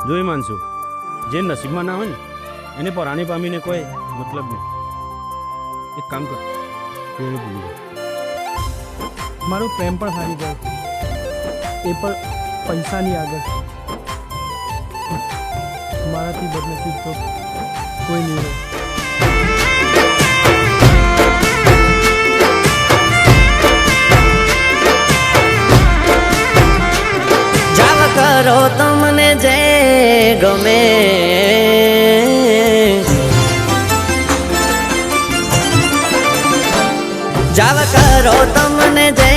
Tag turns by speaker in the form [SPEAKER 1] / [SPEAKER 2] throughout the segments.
[SPEAKER 1] જોઈ માનશું, જે નસીબમાં ના હોય ને એને પરાણી પામીને કોઈ મતલબ નહીં. એક કામ કર, એને ભૂલી જાય.
[SPEAKER 2] મારો પ્રેમ પણ હારી ગયો, એ પણ પૈસાની આગળ. મારાથી બદનસીબ તો કોઈ નહીં રહે.
[SPEAKER 3] જાવ કરો તમને જે ગમે, જાવ કરો તમને જે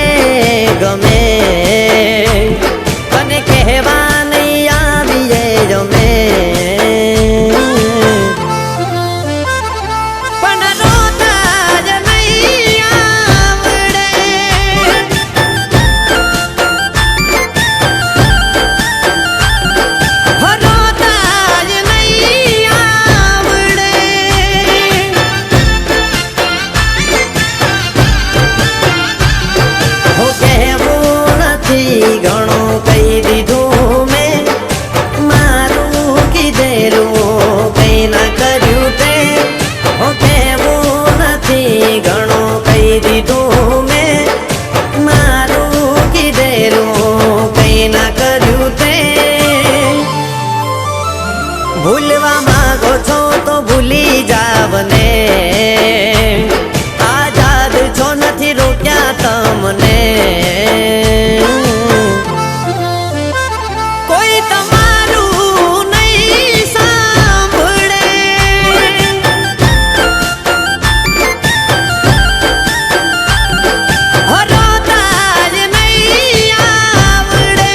[SPEAKER 3] ગમે, અને કહેવા નહીં આવીએ જમે. પણ રોતા જ નહીં આવડે, રોતા જ નહીં આવડે. હો કહેવું નથી ઘણું કહી દીધું મેં, મારું કીધેલું કઈ ના કર્યું તે. હો કહેવું નથી ઘણું કહી દીધું મેં, મારું કીધેલું કઈ ના કર્યું તે. ભૂલવા માંગો છો તો ભૂલી જાવ ને, આઝાદ છો નથી રોક્યા તમને. કોઈ તમારું નહીં સાંભળે, રોતા જ નહીં આવડે.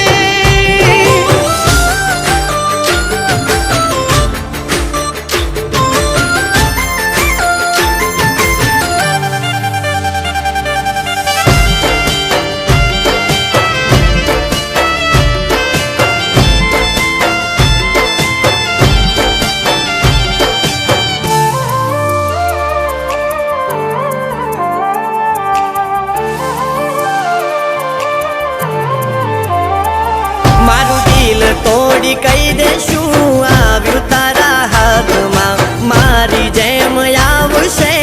[SPEAKER 3] મારું દિલ તોડી કહી દેશું આવ્યું તારા હાથમાં, મારી જેમ આવશે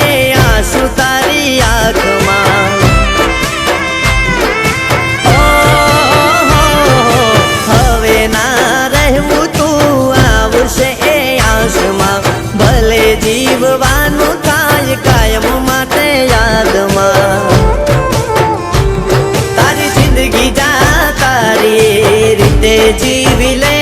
[SPEAKER 3] આંસુ તારી આંખમાં. હવે ના રહેવું તું આવશે એ આંસમાં, ભલે જીવવાનું થાય કાયમ માટે યાદમાં. તારી જિંદગી જા તારી રીતે જીવી લે,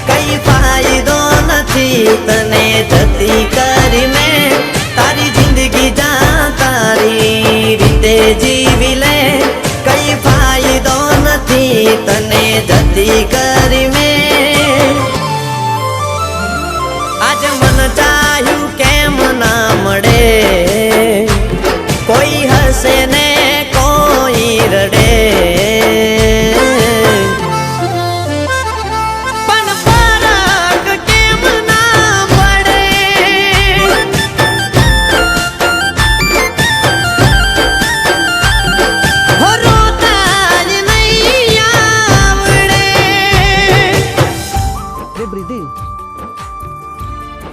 [SPEAKER 3] કઈ ફાયદો નથી તને જતી કરી મેં. તારી જિંદગી જા તારી રીતે જીવી લે, કઈ ફાયદો નથી તને જતી કરી મેં. આજે મન ચાહ્યું કેમ ના મળે, કોઈ હસે ને કોઈ રડે. પણ ફરક કેમ ના પડે, રોતા જ નહીં આવડે.
[SPEAKER 2] અરે પ્રીતિ,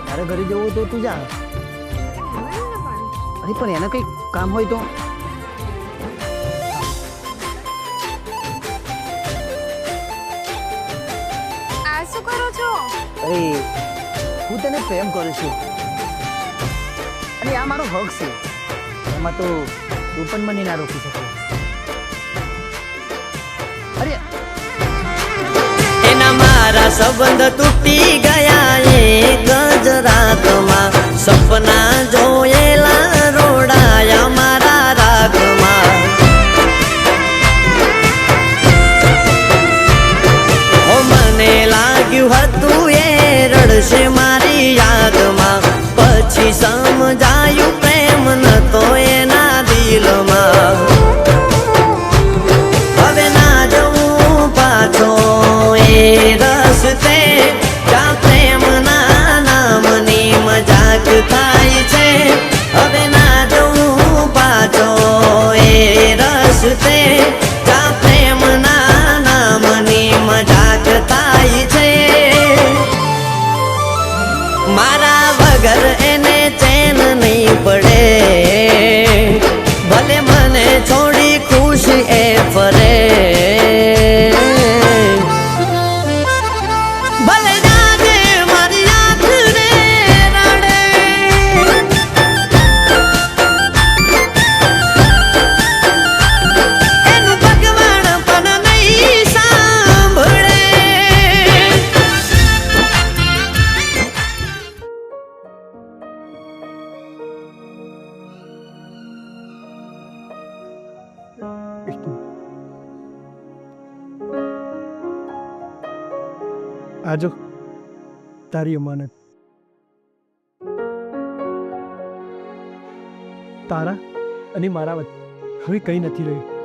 [SPEAKER 2] તારે ઘરે જવું હોય તો તું જા. અરે પણ એને કંઈ કામ હોય તો.
[SPEAKER 4] આ શું કરો છો?
[SPEAKER 2] અરે હું તને પ્રેમ કરું છું, અને આ મારો હક છે, એમાં તો તું પણ મને ના રોકી શકો. અરે
[SPEAKER 3] એના મારા સંબંધ તૂટી ગયા એક જ રાતમાં, સપના જોયેલા રોડાયા મારા રાખમાં. હો મને લાગ્યું હતું એ રડશે મારી યાદમાં, પછી સમજાયું પ્રેમ નતો એના દિલમાં. હવે ના જવું પાછો એ રસ્તે, જ્યાં પ્રેમ મારા વગર એને ચેન નહીં પડે ભલે મને છોડી ખુશ એ ફરે ભલે જાગે મારી આંખ રે રડે એનું ભગવાન પણ નહીં સાંભળે
[SPEAKER 5] આજો તારી અમાનત તારા અને મારા વચ્ચે હવે કંઈ નથી રહ્યું